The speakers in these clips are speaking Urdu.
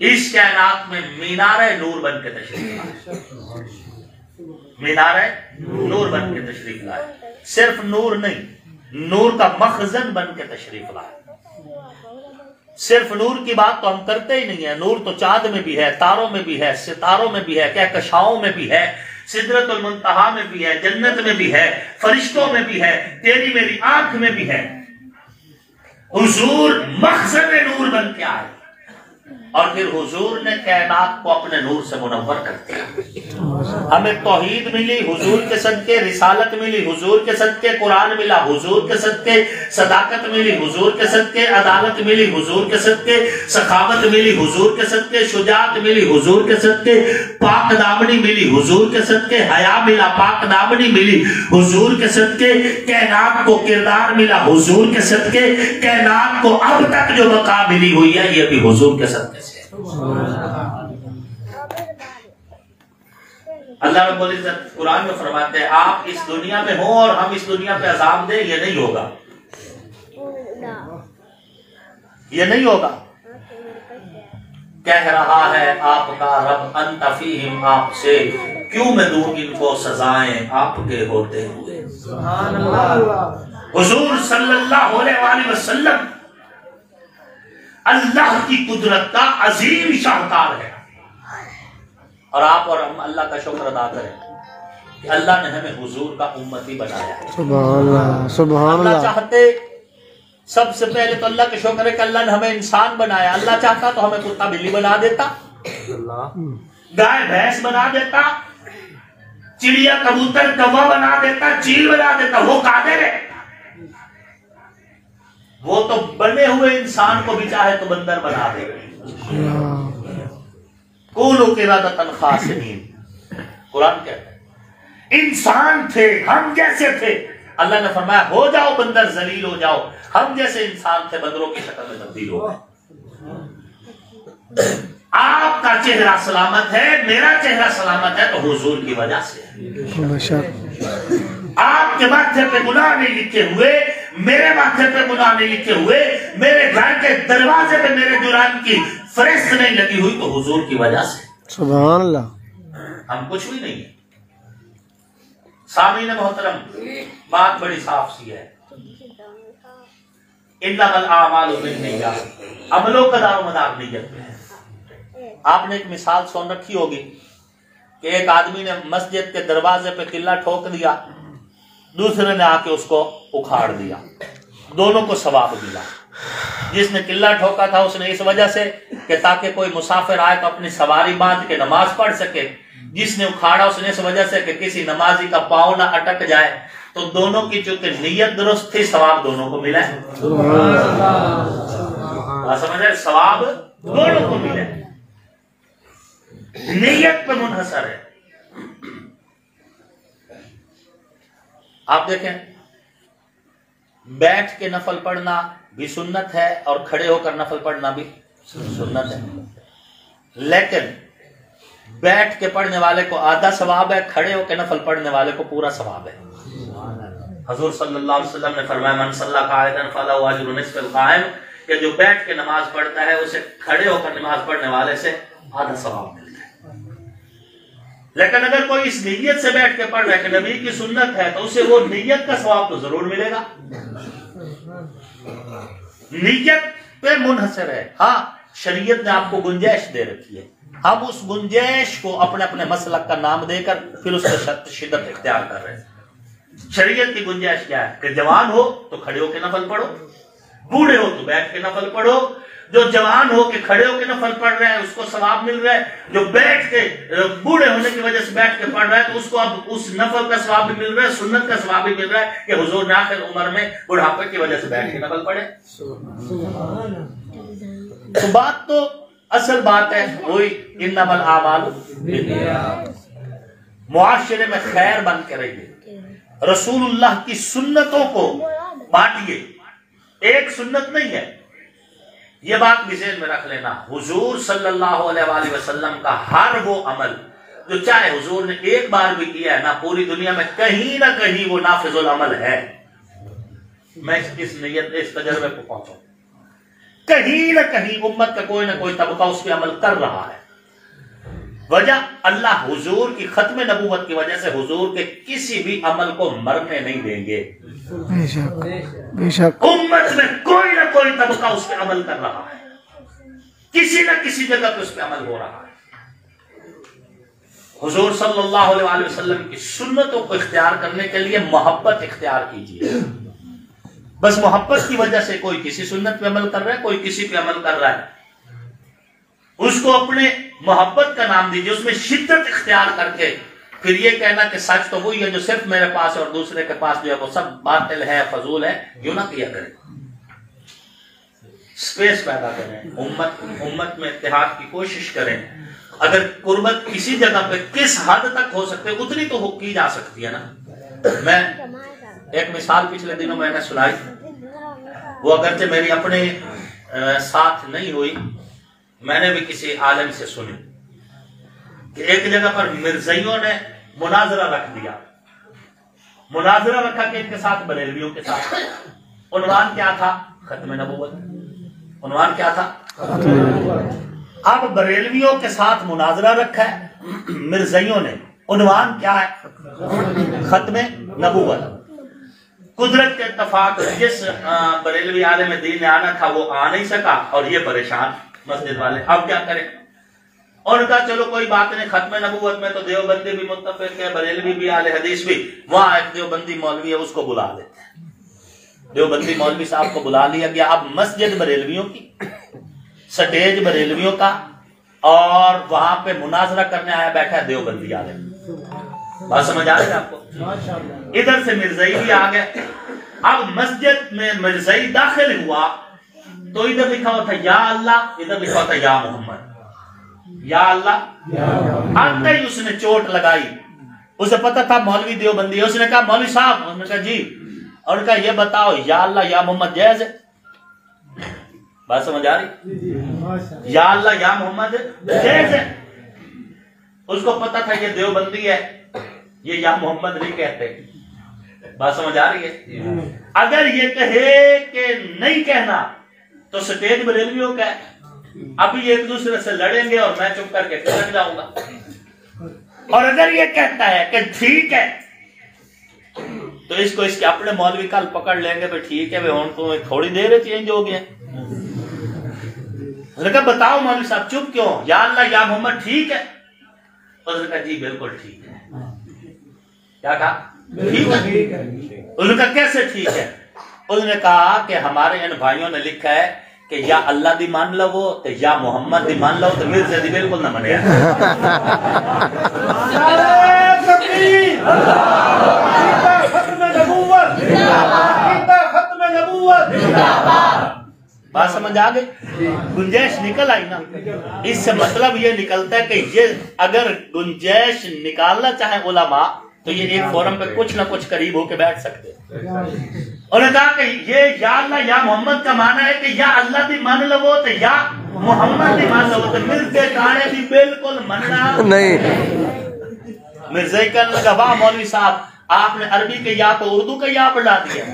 اس کائنات میں مینار نور بن کے تشریف لائے، مینار نور بن کے تشریف لائے، صرف نور نہیں، نور کا مخزن بن کے تشریف لائے۔ صرف نور کی بات تو ہم کرتے ہی نہیں ہیں، نور تو چاند میں بھی ہے، تاروں میں بھی ہے، ستاروں میں بھی ہے، کہکشاؤں میں بھی ہے، سدرۃ المنتہا میں بھی ہے، جنت میں بھی ہے، فرشتوں میں بھی ہے، تیری میری آنکھ میں بھی ہے۔ حضور مخزن نور بن کے آئے اور پھر حضور نے کائنات کو اپنے نور سے منور کر دیا۔ ہمیں توحید ملی حضور کے صدقے، رسالت ملی حضور کے صدقے، قرآن ملا حضور کے صدقے، صداقت ملی حضور کے صدقے، عدالت ملی حضور کے صدقے، سخاوت ملی حضور کے صدقے، شجاعت ملی حضور کے صدقے، پاک دامنی ملی حضور کے صدقے، حیا ملا، پاک دامنی ملی حضور کے صدقے، کائنات کو کردار ملا حضور کے صدقے، کائنات کو اب تک جو بقا ملی ہوئی ہے یہ بھی حضور کے صدقے سے۔ اللہ رب العزت قرآن میں فرماتے ہیں آپ اس دنیا میں ہوں اور ہم اس دنیا پہ عذاب دیں، یہ نہیں ہوگا، یہ نہیں ہوگا۔ کہہ رہا ہے آپ کا رب انت فیہم، آپ سے کیوں میں دوں ان کو سزائیں آپ کے ہوتے ہوئے۔ سبحان اللہ۔ حضور صلی اللہ علیہ وآلہ وسلم اللہ کی قدرت کا عظیم شاہکار ہے، اور آپ اور ہم اللہ کا شکر ادا کریں کہ اللہ نے ہمیں حضور کا امتی بنایا ہے۔ سبحان اللہ، سبحان اللہ۔ اللہ چاہتے سب سے پہلے تو اللہ کے شکر ہے کہ اللہ نے ہمیں انسان بنایا، اللہ چاہتا تو ہمیں کتا بلی بنا دیتا، گائے بھینس بنا دیتا، چڑیا کبوتر کوا بنا دیتا، چیل بنا دیتا، وہ قادر ہے۔ وہ تو بنے ہوئے انسان کو بھی چاہے تو بندر بنا دے۔ کونوا قردۃ خاسئین، قرآن کہتا ہے انسان تھے ہم جیسے تھے، اللہ نے فرمایا ہو جاؤ بندر، ذلیل ہو جاؤ، ہم جیسے انسان تھے بندروں کی شکل میں تبدیل ہو گئے۔ آپ کا چہرہ سلامت ہے، میرا چہرہ سلامت ہے تو حضور کی وجہ سے۔ آپ کے ماتھے پہ گناہ نہیں لکھے ہوئے، میرے ماتھے پہ گناہ نہیں لکھے ہوئے، میرے گھر کے دروازے پہ میرے جرائم کی فہرست نہیں لگی ہوئی تو حضور کی وجہ سے۔ سبحان اللہ۔ ہم کچھ بھی نہیں ہیں۔ سامعین محترم، بات بڑی صاف سی ہے، انما الاعمال بالنیات، عملوں کا دار و مدار نیت پہ ہے۔ آپ نے ایک مثال سن رکھی ہوگی کہ ایک آدمی نے مسجد کے دروازے پہ قلعہ ٹھوک دیا، دوسرے نے آ کے اس کو اکھاڑ دیا، دونوں کو ثواب ملا۔ جس نے قلعہ ٹھوکا تھا اس نے اس وجہ سے کہ تاکہ کوئی مسافر آئے تو اپنی سواری باندھ کے نماز پڑھ سکے، جس نے اکھاڑا اس نے اس وجہ سے کہ کسی نمازی کا پاؤں نہ اٹک جائے، تو دونوں کی چونکہ نیت درست تھی ثواب دونوں کو ملا ہے۔ سمجھ رہے، ثواب دونوں کو ملا ہے، نیت پہ منحصر ہے۔ آپ دیکھیں بیٹھ کے نفل پڑھنا بھی سنت ہے اور کھڑے ہو کر نفل پڑھنا بھی سنت ہے، لیکن بیٹھ کے پڑھنے والے کو آدھا ثواب ہے، کھڑے ہو کے نفل پڑھنے والے کو پورا ثواب ہے۔ حضور صلی اللہ علیہ وسلم نے فرمایا من صلی قاعدا فلہ اجر نصف القائم، کہ جو بیٹھ کے نماز پڑھتا ہے اسے کھڑے ہو کر نماز پڑھنے والے سے آدھا ثواب ملتا ہے۔ لیکن اگر کوئی اس نیت سے بیٹھ کے پڑھ رہا ہے کہ نبی کی سنت ہے تو اسے وہ نیت کا ثواب تو ضرور ملے گا، نیت پہ منحصر ہے۔ ہاں شریعت نے آپ کو گنجائش دے رکھی ہے، ہم اس گنجائش کو اپنے اپنے مسلک کا نام دے کر پھر اس سے شدت اختیار کر رہے ہیں۔ شریعت کی گنجائش کیا ہے کہ جوان ہو تو کھڑے ہو کے نفل پڑھو، بوڑھے ہو تو بیٹھ کے نفل پڑھو۔ جو جوان ہو کے کھڑے ہو کے نفل پڑھ رہا ہے اس کو ثواب مل رہا ہے، جو بیٹھ کے بوڑھے ہونے کی وجہ سے بیٹھ کے پڑھ رہا ہے تو اس کو اب اس نفل کا ثواب بھی مل رہا ہے، سنت کا ثواب بھی مل رہا ہے کہ حضور نے آخر عمر میں بڑھاپے کی وجہ سے بیٹھ کے نفل پڑھے۔ تو بات تو اصل بات ہے وہی انما الاعمال بالنیات۔ معاشرے میں خیر بن کے رہیے، رسول اللہ کی سنتوں کو بانٹیے، ایک سنت نہیں ہے، یہ بات بھی ذہن میں رکھ لینا۔ حضور صلی اللہ علیہ وآلہ وسلم کا ہر وہ عمل جو چاہے حضور نے ایک بار بھی کیا ہے، نہ پوری دنیا میں کہیں نہ کہیں وہ نافذ العمل ہے۔ میں اس نیت اس تجربے کو پہنچا کہیں نہ کہیں امت کا کوئی نہ کوئی طبقہ اس پہ عمل کر رہا ہے. وجہ اللہ حضور کی ختم نبوت کی وجہ سے حضور کے کسی بھی عمل کو مرنے نہیں دیں گے. بے شک امت میں کوئی نہ کوئی طبقہ اس پہ عمل کر رہا ہے, کسی نہ کسی جگہ پہ اس پہ عمل ہو رہا ہے. حضور صلی اللہ علیہ وسلم کی سنتوں کو اختیار کرنے کے لیے محبت اختیار کیجیے. بس محبت کی وجہ سے کوئی کسی سنت پہ عمل کر رہا ہے, کوئی کسی پہ عمل کر رہا ہے, اس کو اپنے محبت کا نام دیجیے, اس میں شدت اختیار کر کے پھر یہ کہنا کہ سچ تو وہی ہے جو صرف میرے پاس ہے اور دوسرے کے پاس جو ہے وہ سب باطل ہے, فضول ہے, یوں نہ کیا کریں. سپیس پیدا کریں, امت میں اتحاد کی کوشش کریں. اگر قربت کسی جگہ پہ کس حد تک ہو سکتے اتنی تو کی جا سکتی ہے نا. میں ایک مثال پچھلے دنوں میں نے سنائی, وہ اگرچہ میری اپنے ساتھ نہیں ہوئی, میں نے بھی کسی عالم سے سنی کہ ایک جگہ پر مرزائیوں نے مناظرہ رکھ دیا. مناظرہ رکھا کہ ان کے ساتھ بریلویوں کے ساتھ. عنوان کیا تھا؟ ختم نبوت. عنوان کیا تھا؟ اب بریلویوں کے ساتھ مناظرہ رکھا ہے مرزائیوں نے, عنوان کیا ہے؟ ختم نبوت. قدرت کے اتفاق جس بریلوی عالم دین نے آنا تھا وہ آ نہیں سکا اور یہ پریشان مسجد والے. اب کیا کریں؟ اور کہا چلو کوئی بات نہیں, ختم نبوت میں تو دیوبندی بھی متفق ہے, بریلوی بھی, اہل حدیث بھی. وہاں ایک دیوبندی مولوی ہے, اس کو بلا لیتے ہیں. دیوبندی مولوی صاحب کو بلا لیا گیا. اب مسجد بریلویوں کی, سٹیج بریلویوں کا, اور وہاں پہ مناظرہ کرنے آیا بیٹھا ہے دیوبندی عالم. بات سمجھ آ رہی ہے آپ کو؟ ادھر سے مرزائی بھی آ گئے. اب مسجد میں مرزائی داخل ہوا تو ادھر لکھا ہوا تھا یا اللہ, ادھر لکھا ہوا تھا یا محمد. یا اللہ آتے ہی اس نے چوٹ لگائی. اسے پتا تھا مولوی دیوبندی ہے. اس نے کہا مولوی صاحب, اس نے کہا جی, اور کہا یہ بتاؤ یا اللہ یا محمد جائز ہے؟ بات سمجھ آ رہی؟ یا اللہ یا محمد جائز ہے. اس کو پتا تھا یہ دیوبندی ہے, یہ یا محمد نہیں کہتے. بات سمجھ آ رہی ہے؟ اگر یہ کہے کہ نہیں کہنا تو سٹیج بریلویوں کا ہے, ابھی ایک دوسرے سے لڑیں گے اور میں چپ کر کے پھسک جاؤں گا. اور اگر یہ کہتا ہے کہ ٹھیک ہے تو اس کو اس کے اپنے مولوی کل پکڑ لیں گے, بھائی ٹھیک ہے بھائی تو تھوڑی دیر چینج ہو گیا. اس نے کہا بتاؤ مولوی صاحب چپ کیوں, یا اللہ یا محمد ٹھیک ہے؟ اس نے کہا جی بالکل ٹھیک ہے. کیا کہا؟ ٹھیک ہے. اس نے کہا کیسے ٹھیک ہے؟ اس نے کہا کہ ہمارے ان بھائیوں نے لکھا ہے کہ یا اللہ دی مان لو تو یا محمد دی مان لو, تو مرزا دی بالکل نہ منے. بات سمجھ آ گئی؟ گنجائش نکل آئی نا. اس سے مطلب یہ نکلتا ہے کہ یہ اگر گنجائش نکالنا چاہیں علماء تو یہ ایک فورم پہ کچھ نہ کچھ قریب ہو کے بیٹھ سکتے. انہوں نے کہا کہ یہ یا اللہ یا محمد کا معنی ہے کہ یا اللہ دی مان لو تو یا محمد دی مان لو, تو مرزے کانے دی بالکل مننا نہیں. مرزے کہنے لگا واہ مولوی صاحب, آپ نے عربی کے یا کو اردو کا یا بڑھا دیا.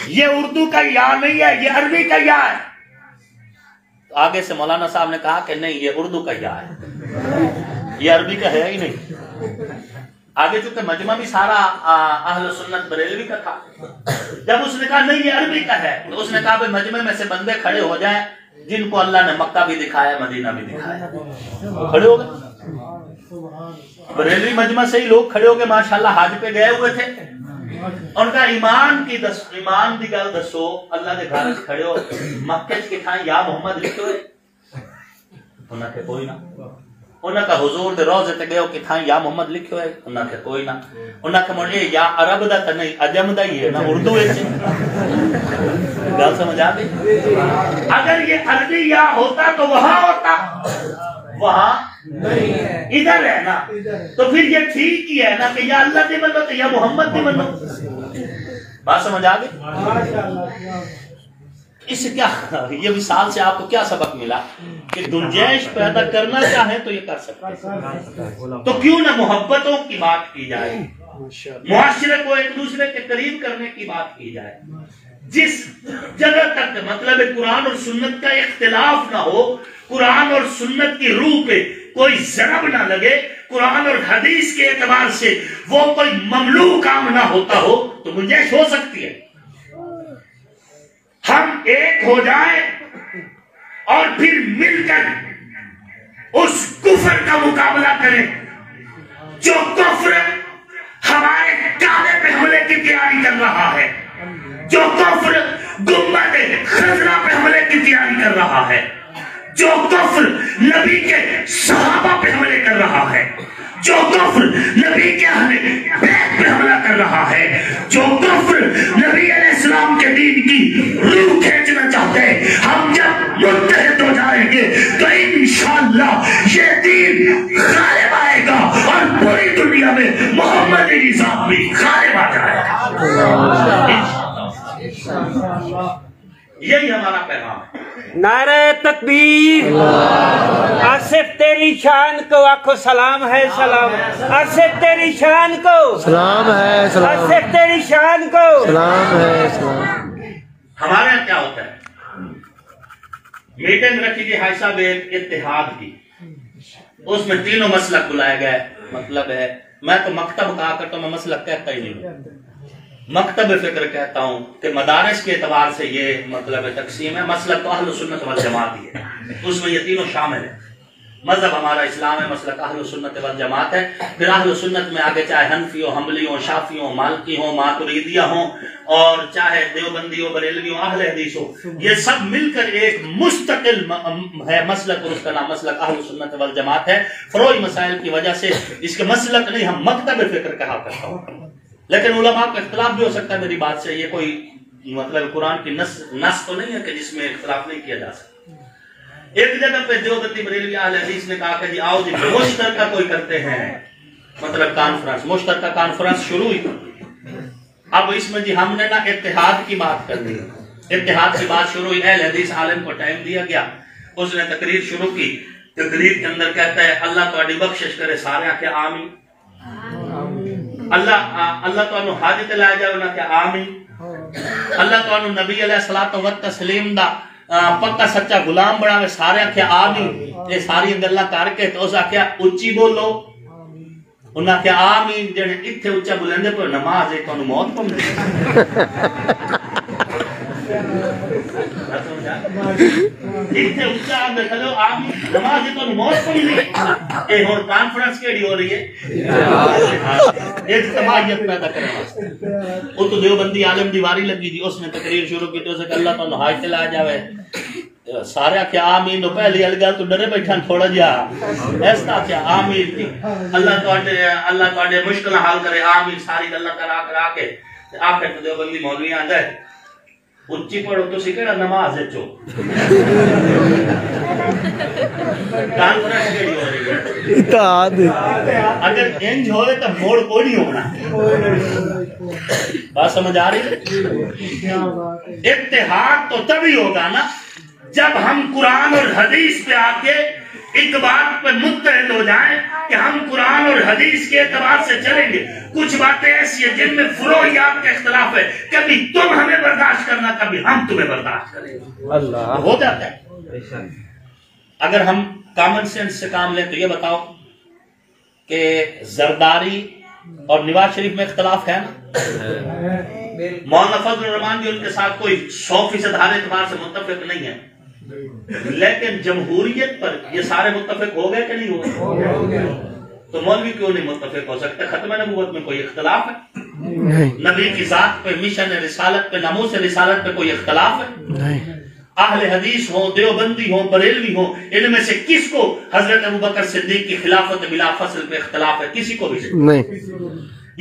یہ اردو کا یا نہیں ہے, یہ عربی کا یا ہے. تو آگے سے مولانا صاحب نے کہا کہ نہیں یہ اردو کا یا ہے, یہ عربی کا ہے ہی نہیں. آگے چونکہ مجمع بھی سارا اہل سنت بریلوی کا تھا. جب اس نے کہا نہیں یہ عربی کا ہے تو اس نے کہا بھائی مجمع میں سے بندے کھڑے ہو جائیں جن کو اللہ نے مکہ بھی دکھایا مدینہ بھی دکھایا. کھڑے ہو گئے بریلوی مجمع سے ہی لوگ کھڑے ہو گئے, ماشاءاللہ حج پہ گئے ہوئے تھے. ان کا ایمان دی گل دسو, اللہ کے گھر کھڑے ہو مکے کے تھا یا محمد لکھے ہوئے, انہاں کے کوئی نہ. انہاں کا حضور دے روضے تے گئے کہ تھا یا محمد لکھے ہوئے, انہاں کے کوئی نہ. انہاں کے مڑے یا عرب دا تے نہیں عجم دا ہی ہے نا, اردو وچ. گل سمجھ آ گئی؟ اگر یہ عربی یا ہوتا تو وہاں ہوتا, وہاں ادھر ہے نا, تو پھر یہ ٹھیک ہی ہے نا کہ یا اللہ دی منو تو یا محمد دی منو. بات سمجھ آ گئی؟ اس سے کیا یہ مثال سے آپ کو کیا سبق ملا کہ گنجائش پیدا کرنا چاہیں تو یہ کر سکتے ہیں. تو کیوں نہ محبتوں کی بات کی جائے, معاشرے کو ایک دوسرے کے قریب کرنے کی بات کی جائے. جس جگہ تک مطلب قرآن اور سنت کا اختلاف نہ ہو، قرآن اور سنت کی روح پہ کوئی ضرب نہ لگے، قرآن اور حدیث کے اعتبار سے وہ کوئی مملوک کام نہ ہوتا ہو، تو گنجائش ہو سکتی ہے۔ ہم ایک ہو جائیں اور پھر مل کر اس کفر کا مقابلہ کریں جو کفر ہمارے کعبے پہ حملے کی تیاری کر رہا ہے، جو کفر گنبد خضرا پہ حملے کی تیاری کر رہا ہے، جو کفر نبی کے صحابہ پہ حملے کر رہا ہے، جو کفر نبی کے اہل بیت پہ حملہ کر رہا ہے، جو کفر نبی علیہ السلام کے دین کی روح کھینچنا چاہتے ہیں، ہم جب متحد ہو جائیں گے تو انشاءاللہ یہ دین غالب آئے گا اور پوری دنیا میں محمدی نظام بھی غالب آ جائے گا۔ یہی ہمارا پیغام ہے۔ نعرہ تکبیر، آصف تیری شان کو آنکھوں سلام ہے سلام، آصف تیری شان کو سلام ہے سلام، آصف تیری شان کو سلام ہے سلام۔ ہمارے یہاں کیا ہوتا ہے؟ میٹنگ رکھی گئی حاج صاحب ایک اتحاد کی، اس میں تینوں مسلک بلائے گئے۔ مطلب ہے میں تو مکتب کہا کرتا ہوں، میں مسلک کہتا ہی نہیں ہوں، مکتب فکر کہتا ہوں کہ مدارس کے اعتبار سے یہ مطلب تقسیم ہے۔ مسلک تو اہل سنت والجماعت ہی ہے، اس میں یہ تینوں شامل ہیں۔ مذہب ہمارا اسلام ہے، مسلک اہل سنت والجماعت ہے۔ پھر اہل سنت میں آگے چاہے حنفی ہو، حنبلی ہو، شافعی ہو، مالکی ہو، ماتریدیہ ہو، اور چاہے دیوبندی ہو، بریلوی ہو، اہل حدیث ہو، یہ سب مل کر ایک مستقل ہے مسلک، اور اس کا نام مسلک اہل سنت والجماعت ہے۔ فروعی مسائل کی وجہ سے اس کے مسلک نہیں، ہم مکتب فکر کہا کرتا ہوں۔ لیکن علماء کا اختلاف بھی ہو سکتا ہے میری بات سے، یہ کوئی مطلب قرآن کی نص تو نہیں ہے کہ جس میں اختلاف نہیں کیا جا سکتا۔ ایک جگہ پہ دیوبندی بریلوی اہل حدیث نے کہا کہ جی آؤ جی مشترکہ کوئی کرتے ہیں، مطلب کانفرنس، مشترکہ کانفرنس شروع ہوئی۔ اب اس میں جی ہم نے نا اتحاد کی بات کرنی ہے، اتحاد کی بات شروع ہوئی۔ اہل حدیث عالم کو ٹائم دیا گیا، اس نے تقریر شروع کی۔ تقریر کے اندر کہتا ہے اللہ تہاڈی بخشش کرے، سارے آکھے آمین۔ اللہ تو حاجت لائے جائے انہاں کہ آمین۔ اللہ تو نبی علیہ الصلوۃ والتسلیم دا پکا سچا غلام بناوے، سارے آکھے آمین۔ یہ ساری گلاں کر کے تو اس آکھیا اچھی بولو، انہاں آکھیا آمین۔ جڑے اتھے اچا بولندے پے نماز ہے تانوں موت پوندی۔ اتھے اچا آندے کھلو آمین، نماز ہے تانوں موت پوندی۔ اے ہن کانفرنس کیڑی ہو رہی ہے؟ اجتماعیت پیدا کرنے واسطے۔ وہ تو دیوبندی عالم دی واری لگی تھی، اس نے تقریر شروع کی تو اسے کہ اللہ تعالیٰ حاجت لا جاوے، سارے کیا آمین۔ تو پہلی الگل تو ڈرے بیٹھا تھوڑا جا ایسا کیا آمین تھی، اللہ تواڈے مشکل حل کرے آمین۔ ساری گلاں کرا کے آخر تو دیوبندی مولوی آندا ہے اچھی پڑھو تو کیڑا نماز چو کانفرنس کیڑی ہو رہی ہے؟ اتحاد۔ اگر انج ہوئے تو موڑ کوئی نہیں ہونا۔ بات سمجھ آ رہی ہے؟ اتحاد تو تبھی ہوگا نا جب ہم قرآن اور حدیث پہ آ کے ایک بات پہ متحد ہو جائیں کہ ہم قرآن اور حدیث کے اعتبار سے چلیں گے۔ کچھ باتیں ایسی ہیں جن میں فروعیات کا اختلاف ہے، کبھی تم ہمیں برداشت کرنا، کبھی ہم تمہیں برداشت کریں گے، اللہ ہو جاتا ہے۔ اگر ہم کامن سینس سے کام لیں تو یہ بتاؤ کہ زرداری اور نواز شریف میں اختلاف ہے نا؟ مولانا فضل الرحمان بھی ان کے ساتھ کوئی 100% ہر اعتبار سے متفق نہیں ہے، لیکن جمہوریت پر یہ سارے متفق ہو گئے کہ نہیں ہو گئے؟ تو مولوی کیوں نہیں متفق ہو سکتے؟ ختم نبوت میں کوئی اختلاف ہے؟ نبی کی ذات پہ، مشن رسالت پہ، ناموس رسالت پہ کوئی اختلاف ہے؟ اہل حدیث ہوں، دیوبندی ہوں، بریلوی ہوں، ان میں سے کس کو حضرت ابوبکر صدیق کی خلافت بلا فصل پہ اختلاف ہے؟ کسی کو بھی نہیں۔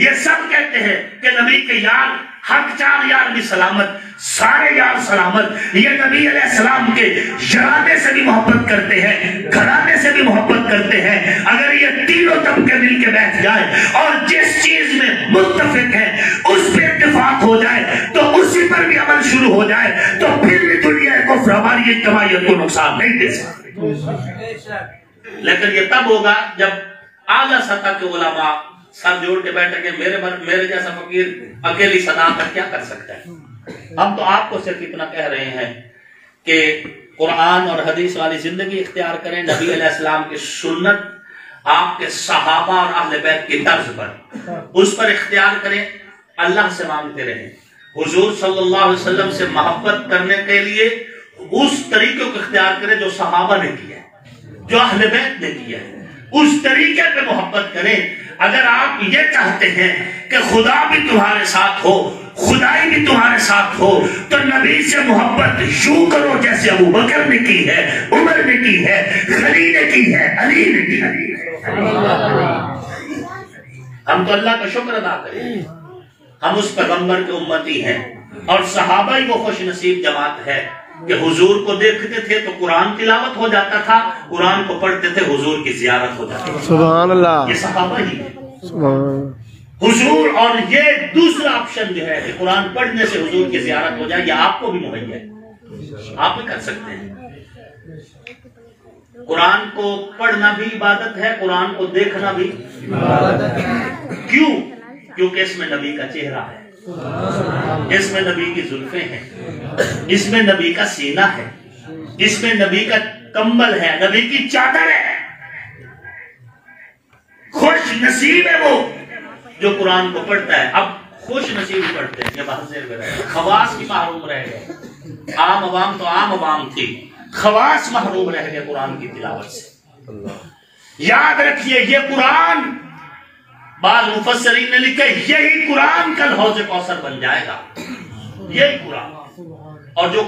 یہ سب کہتے ہیں کہ نبی کے یار، حق چار یار بھی سلامت، سارے یار سلامت۔ یہ نبی علیہ السلام کے شرابے سے بھی محبت کرتے ہیں، گھرانے سے بھی محبت کرتے ہیں۔ اگر یہ تینوں طبقے مل کے بیٹھ جائیں اور جس چیز میں متفق ہیں اس پہ اتفاق ہو جائے تو اسی پر بھی عمل شروع ہو جائے تو پھر بھی دنیا کفر ہماری اجتماعیت کو نقصان نہیں دے سکتی۔ لیکن یہ تب ہوگا جب اعلیٰ سطح کے علماء سر جوڑ کے بیٹھے کہ میرے جیسا فقیر اکیلی صداقت کیا کر سکتا ہے؟ ہم تو آپ کو صرف اتنا کہہ رہے ہیں کہ قرآن اور حدیث والی زندگی اختیار کریں، نبی علیہ السلام کی سنت، آپ کے صحابہ اور اہل بیت کی طرز پر، اس پر اختیار کریں، اللہ سے مانگتے رہیں۔ حضور صلی اللہ علیہ وسلم سے محبت کرنے کے لیے اس طریقے کو اختیار کریں جو صحابہ نے کیا ہے، جو اہل بیت نے کیا ہے، اس طریقے پہ محبت کریں۔ اگر آپ یہ چاہتے ہیں کہ خدا بھی تمہارے ساتھ ہو، خدائی بھی تمہارے ساتھ ہو، تو نبی سے محبت یوں کرو جیسے ابو بکر نے کی ہے، عمر نے کی ہے، علی نے کی ہے، علی نے کی ہے۔ ہم تو اللہ کا شکر ادا کریں، ہم اس پیغمبر کے امتی ہیں، اور صحابہ ہی وہ خوش نصیب جماعت ہے کہ حضور کو دیکھتے تھے تو قرآن تلاوت ہو جاتا تھا، قرآن کو پڑھتے تھے حضور کی زیارت ہو جاتی تھی۔ سبحان اللہ، یہ صحابہ ہی ہیں۔ سبحان حضور، اور یہ دوسرا آپشن جو ہے کہ قرآن پڑھنے سے حضور کی زیارت ہو جائے، یہ آپ کو بھی مہیا ہے، آپ بھی کر سکتے ہیں۔ قرآن کو پڑھنا بھی عبادت ہے، قرآن کو دیکھنا بھی عبادت ہے۔ کیوں؟ کیونکہ اس میں نبی کا چہرہ ہے، اس میں نبی کی زلفیں ہیں، اس میں نبی کا سینہ ہے، اس میں نبی کا کمبل ہے، نبی کی چادر ہے۔ خوش نصیب ہے وہ جو قرآن کو پڑھتا ہے۔ اب خوش نصیب پڑھتے ہیں، یہ بحث خواص بھی محروم رہ گئے۔ عام عوام تو عام عوام تھی، خواص محروم رہ گئے قرآن کی تلاوت سے۔ یاد رکھیے، یہ قرآن، بعض مفسرین نے لکھا یہی قرآن کل حوض کوثر بن جائے گا، یہی قرآن، اور جو